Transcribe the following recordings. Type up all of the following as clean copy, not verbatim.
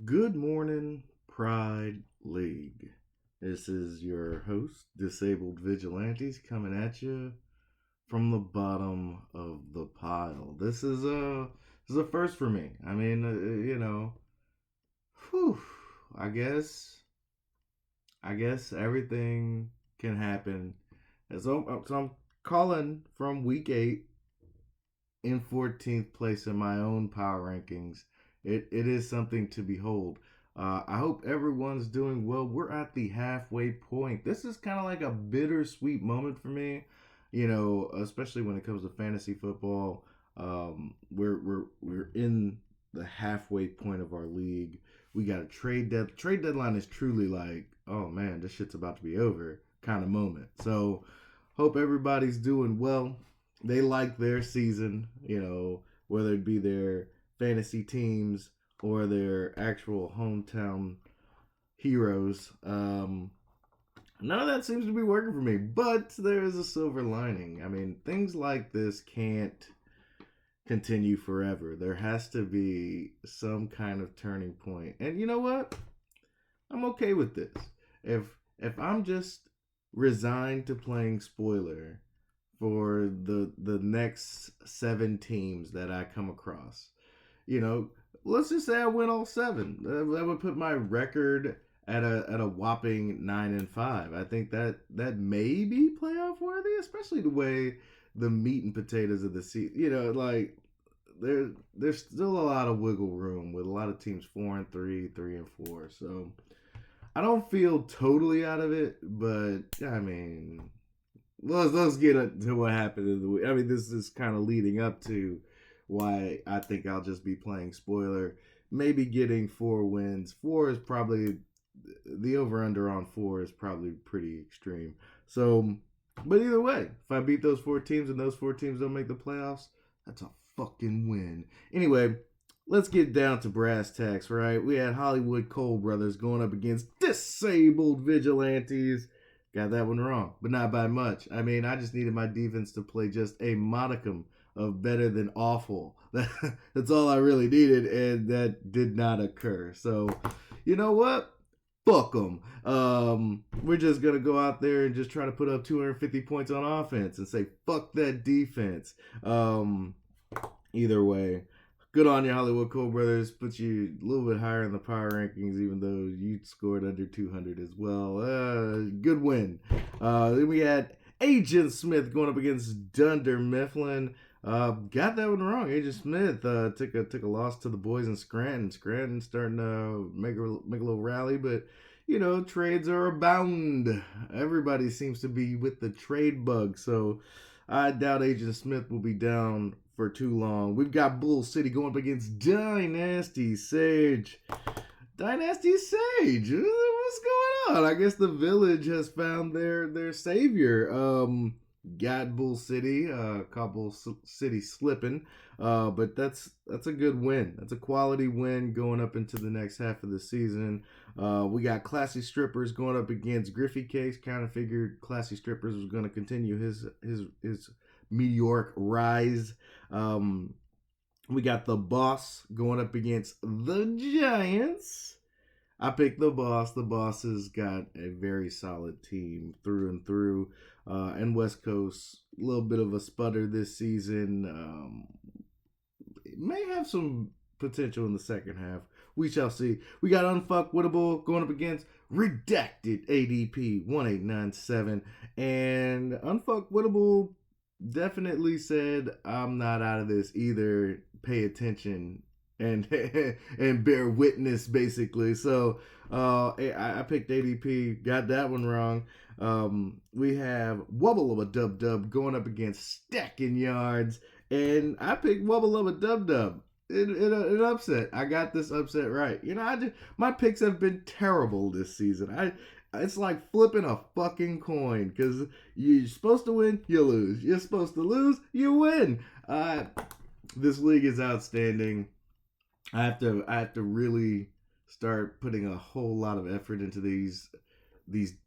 Good morning, Pride League. This is your host, Disabled Vigilantes, coming at you from the bottom of the pile. This is a first for me. Whew, I guess I guess everything can happen. So I'm calling from week 8 in 14th place in my own power rankings. It is something to behold. I hope everyone's doing well. We're at the halfway point. This is kind of like a bittersweet moment for me, especially when it comes to fantasy football. We're in the halfway point of our league. We got a trade deadline is truly like, oh man, this shit's about to be over kind of moment. So hope everybody's doing well. They like their season, whether it be their fantasy teams or their actual hometown heroes. None of that seems to be working for me, but there is a silver lining. I mean, things like this can't continue forever. There has to be some kind of turning point. And you know what? I'm okay with this. If if I'm just resigned to playing spoiler for the next 7 teams that I come across. You know, let's just say I win all 7. That would put my record at a whopping 9-5. I think that may be playoff worthy, especially the way the meat and potatoes of the season. Like there's still a lot of wiggle room with a lot of teams 4-3, 3-4. So I don't feel totally out of it, but I mean, let's get into what happened in the week. I mean, this is kind of leading up to why I think I'll just be playing spoiler. Maybe getting 4 wins. Four is probably the over under on 4 is probably pretty extreme. So, but either way, if I beat those 4 teams and those 4 teams don't make the playoffs, that's a fucking win. Anyway, let's get down to brass tacks, right? We had Hollywood Cole brothers going up against Disabled Vigilantes. Got that one wrong, but not by much. I mean, I just needed my defense to play just a modicum of better than awful. That's all I really needed, and that did not occur. So, you know what? Fuck them. We're just gonna go out there and just try to put up 250 points on offense and say fuck that defense. Either way, good on you, Hollywood Cole brothers. Put you a little bit higher in the power rankings, even though you scored under 200 as well. Good win. Then we had Agent Smith going up against Dunder Mifflin. Got that one wrong. Agent Smith took a loss to the boys in Scranton. Scranton starting to make a little rally, but trades are abound. Everybody seems to be with the trade bug, so I doubt Agent Smith will be down for too long. We've got Bull City going up against Dynasty Sage. Dynasty Sage, what's going on? I guess the village has found their savior. Got Bull City, caught City slipping, but that's a good win. That's a quality win going up into the next half of the season. We got Classy Strippers going up against Griffey Cakes. Kind of figured Classy Strippers was going to continue his meteoric rise. We got the Boss going up against the Giants. I picked the Boss. The Boss has got a very solid team through and through. And West Coast, a little bit of a sputter this season. It may have some potential in the second half. We shall see. We got Unfuckwittable going up against Redacted ADP 1897. And Unfuckwittable definitely said, I'm not out of this either. Pay attention and and bear witness, basically. So I picked ADP, got that one wrong. We have Wubble of a Dub Dub going up against Stacking Yards, and I picked Wubble of a Dub Dub. An upset. I got this upset right. My picks have been terrible this season. It's like flipping a fucking coin because you're supposed to win, you lose. You're supposed to lose, you win. This league is outstanding. I have to really start putting a whole lot of effort into these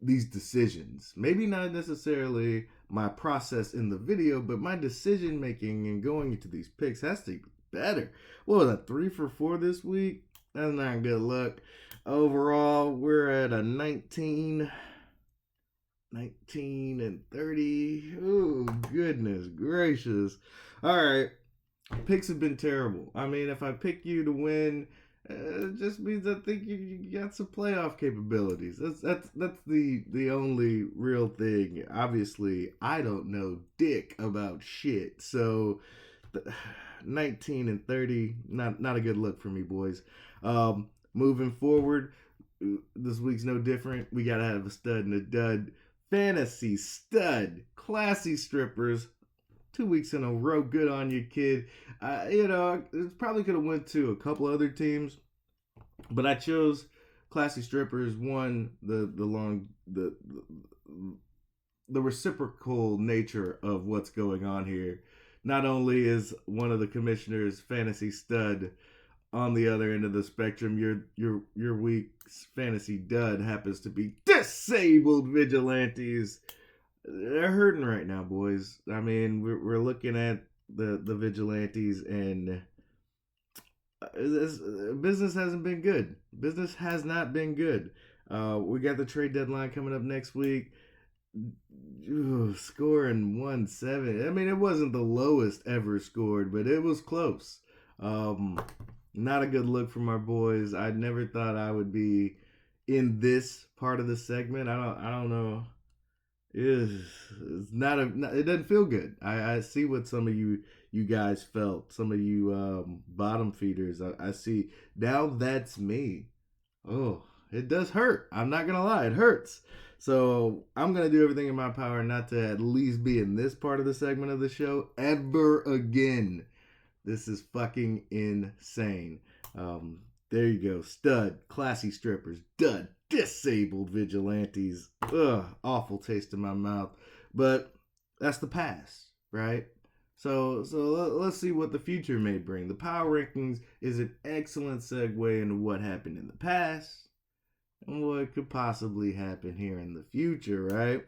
decisions. Maybe not necessarily my process in the video, but my decision making and going into these picks has to be better. What was that, 3 for 4 this week? That's not good luck. Overall, we're at a 19 and 30. Oh, goodness gracious. All right. Picks have been terrible. I mean, if I pick you to win, it just means I think you got some playoff capabilities. That's the only real thing. Obviously, I don't know dick about shit. So, 19 and 30, not a good look for me, boys. Moving forward, this week's no different. We gotta have a stud and a dud. Fantasy stud, classy strippers, 2 weeks in a row. Good on you, kid. It probably could have went to a couple other teams, but I chose Classy Strippers. One, the reciprocal nature of what's going on here. Not only is one of the commissioners fantasy stud on the other end of the spectrum, your week's fantasy dud happens to be disabled vigilantes. They're hurting right now, boys. I mean, we're looking at the vigilantes, and business hasn't been good. Business has not been good. We got the trade deadline coming up next week. Scoring 1-7. I mean, it wasn't the lowest ever scored, but it was close. Not a good look from our boys. I never thought I would be in this part of the segment. I don't know. It's not a. It doesn't feel good. I see what some of you guys felt. Some of you bottom feeders. I see now. That's me. Oh, it does hurt. I'm not gonna lie. It hurts. So I'm gonna do everything in my power not to at least be in this part of the segment of the show ever again. This is fucking insane. Um, there you go. Stud, classy strippers, dud, disabled vigilantes. Ugh, awful taste in my mouth. But that's the past, right? So let's see what the future may bring. The power rankings is an excellent segue into what happened in the past and what could possibly happen here in the future, right?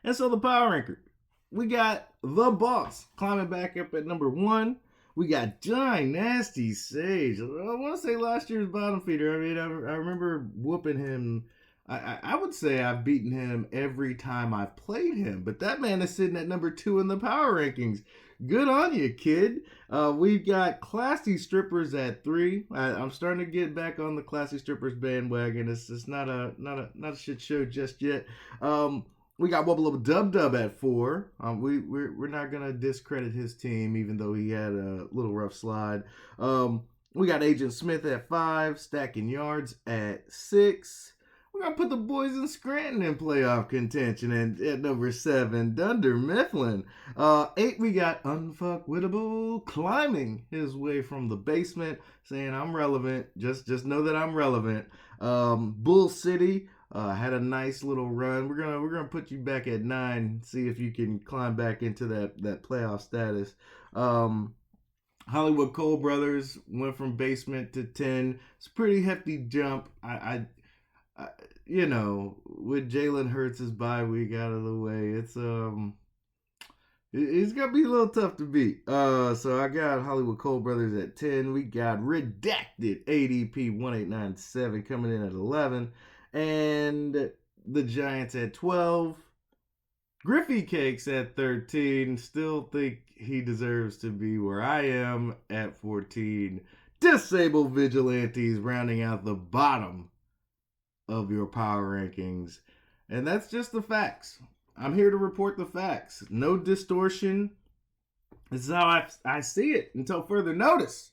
And so the power ranker, we got the boss climbing back up at number 1. We got Dynasty Sage. I want to say last year's bottom feeder. I mean, I remember whooping him. I would say I've beaten him every time I've played him, but that man is sitting at number 2 in the power rankings. Good on you, kid. We've got Classy Strippers at 3. I'm starting to get back on the Classy Strippers bandwagon. It's not a shit show just yet. We got Wubba Lubba Dub Dub at 4. We're not gonna discredit his team, even though he had a little rough slide. We got Agent Smith at 5, Stacking Yards at 6. We're gonna put the boys in Scranton in playoff contention, and at number 7, Dunder Mifflin. 8, we got Unfuckwittable climbing his way from the basement, saying I'm relevant. Just know that I'm relevant. Bull City. Had a nice little run. We're gonna put you back at 9. See if you can climb back into that playoff status. Hollywood Cole Brothers went from basement to 10. It's a pretty hefty jump. With Jalen Hurts' bye week out of the way, it's gonna be a little tough to beat. So I got Hollywood Cole Brothers at 10. We got Redacted ADP 1897 coming in at 11. And the Giants at 12. Griffey Cakes at 13. Still think he deserves to be where I am at 14. Disabled Vigilantes rounding out the bottom of your power rankings. And that's just the facts. I'm here to report the facts. No distortion. This is how I see it until further notice.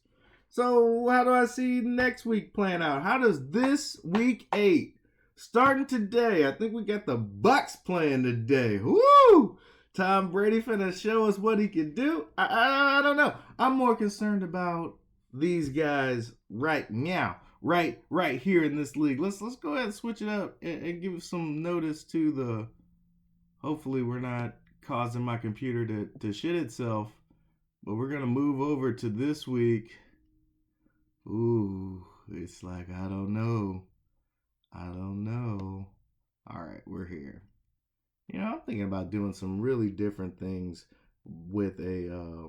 So how do I see next week playing out? How does this week 8, starting today, I think we got the Bucks playing today. Woo! Tom Brady finna show us what he can do. I don't know. I'm more concerned about these guys right now. Right here in this league. Let's go ahead and switch it up and give some notice to the. Hopefully we're not causing my computer to shit itself. But we're gonna move over to this week. Ooh, it's like I don't know. All right, we're here. I'm thinking about doing some really different things with a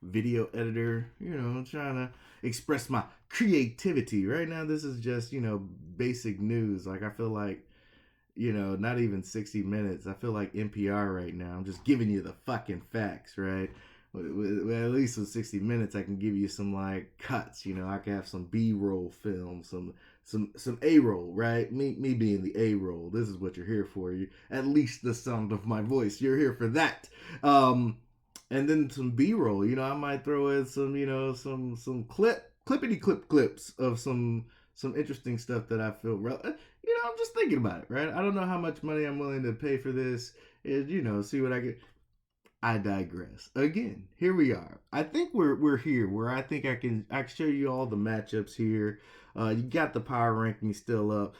video editor, trying to express my creativity. Right now, this is just, basic news. Like, I feel like, not even 60 minutes. I feel like NPR right now. I'm just giving you the fucking facts, right? At least with 60 minutes, I can give you some like cuts. I can have some B-roll film, some A-roll, right? Me being the A-roll. This is what you're here for. You at least the sound of my voice. You're here for that. And then some B-roll. I might throw in some, some clippity clips of some interesting stuff that I feel I'm just thinking about it, right? I don't know how much money I'm willing to pay for this. See what I get. I digress. Again, here we are. I think we're here where I think I can show you all the matchups here. You got the power rankings still up.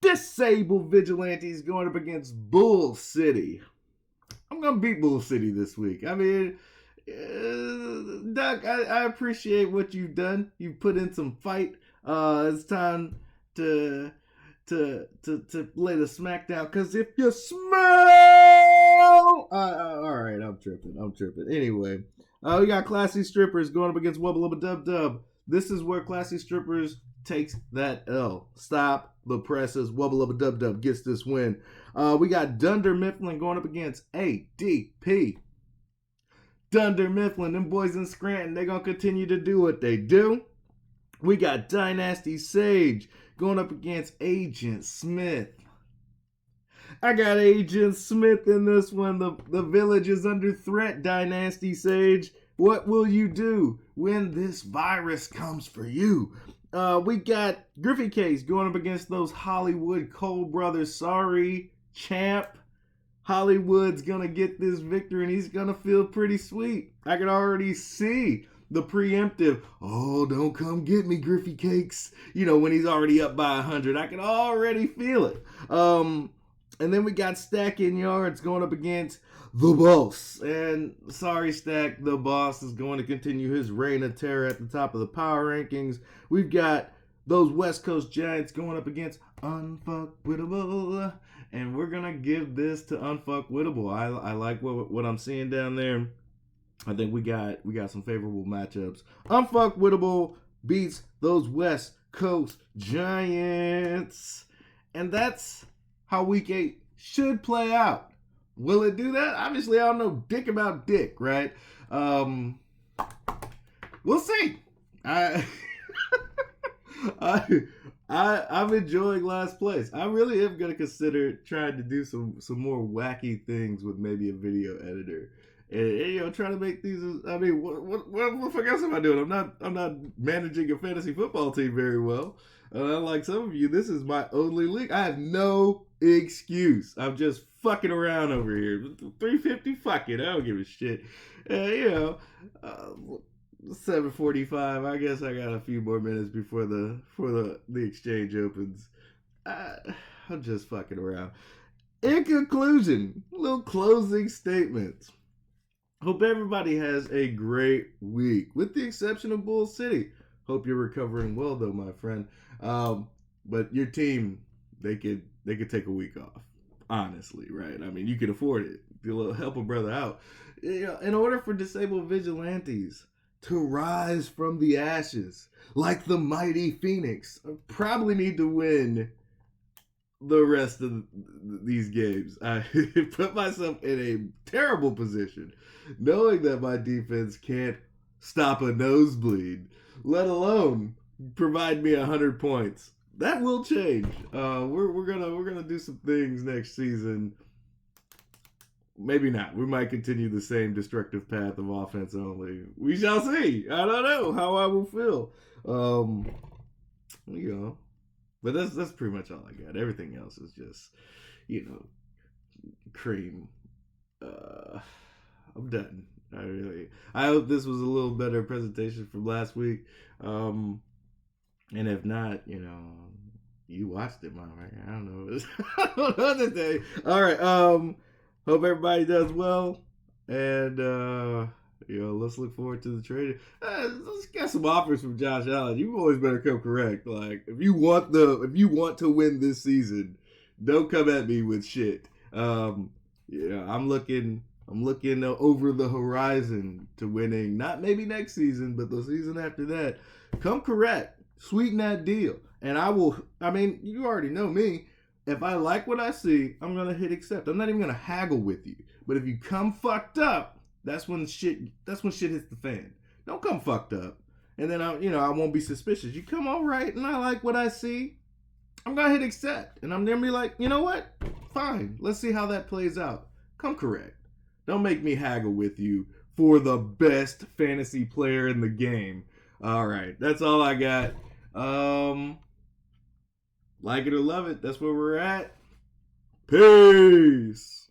Disabled Vigilantes going up against Bull City. I'm gonna beat Bull City this week. I mean, Doug, I appreciate what you've done. You put in some fight. It's time to lay the smack down. Cause if you smell, all right, I'm tripping. Anyway, we got Classy Strippers going up against Wubba Lubba Dub Dub. This is where Classy Strippers takes that L. Stop the presses. Wubba Lubba Dub Dub gets this win. We got Dunder Mifflin going up against ADP. Dunder Mifflin, them boys in Scranton, they gonna continue to do what they do. We got Dynasty Sage going up against Agent Smith. I got Agent Smith in this one. The village is under threat, Dynasty Sage. What will you do when this virus comes for you? We got Griffey Case going up against those Hollywood Cole brothers. Sorry, champ. Hollywood's gonna get this victory and he's gonna feel pretty sweet. I can already see the preemptive, oh, don't come get me, Griffey Cakes. When he's already up by 100. I can already feel it. And then we got Stack in Yards going up against the boss. And sorry, Stack, the boss is going to continue his reign of terror at the top of the power rankings. We've got those West Coast Giants going up against Unfuckwittable. And we're going to give this to Unfuckwittable. I like what I'm seeing down there. I think we got some favorable matchups. Unfuckwittable beats those West Coast Giants. And that's how week 8 should play out. Will it do that? Obviously, I don't know dick about dick, right? We'll see. I'm enjoying last place. I really am gonna consider trying to do some more wacky things with maybe a video editor, and trying to make these. I mean, what the fuck else am I doing? I'm not managing a fantasy football team very well. Unlike some of you, this is my only league. I have no excuse. I'm just fucking around over here. 350, fuck it. I don't give a shit. 7:45. I guess I got a few more minutes before the exchange opens. I'm just fucking around. In conclusion, little closing statements. Hope everybody has a great week, with the exception of Bull City. Hope you're recovering well, though, my friend. But your team, they could take a week off. Honestly, right? I mean, you can afford it. Help a brother out. In order for disabled vigilantes to rise from the ashes like the mighty Phoenix, I probably need to win the rest of these games. I put myself in a terrible position, knowing that my defense can't stop a nosebleed, let alone provide me 100 points. That will change. We're gonna do some things next season. Maybe not. We might continue the same destructive path of offense only. We shall see. I don't know how I will feel. But that's pretty much all I got. Everything else is just, cream. I'm done. I hope this was a little better presentation from last week. And if not, you watched it, motherfucker. I don't know. I don't know what to say. All right. Hope everybody does well. And, let's look forward to the trade. Let's get some offers from Josh Allen. You always better come correct. Like, if you want to win this season, don't come at me with shit. I'm looking I'm looking over the horizon to winning, not maybe next season, but the season after that. Come correct. Sweeten that deal. And I mean, you already know me. If I like what I see, I'm going to hit accept. I'm not even going to haggle with you. But if you come fucked up, that's when shit hits the fan. Don't come fucked up. And then I won't be suspicious. You come all right and I like what I see, I'm going to hit accept. And I'm going to be like, you know what? Fine. Let's see how that plays out. Come correct. Don't make me haggle with you for the best fantasy player in the game. All right. That's all I got. Like it or love it. That's where we're at. Peace.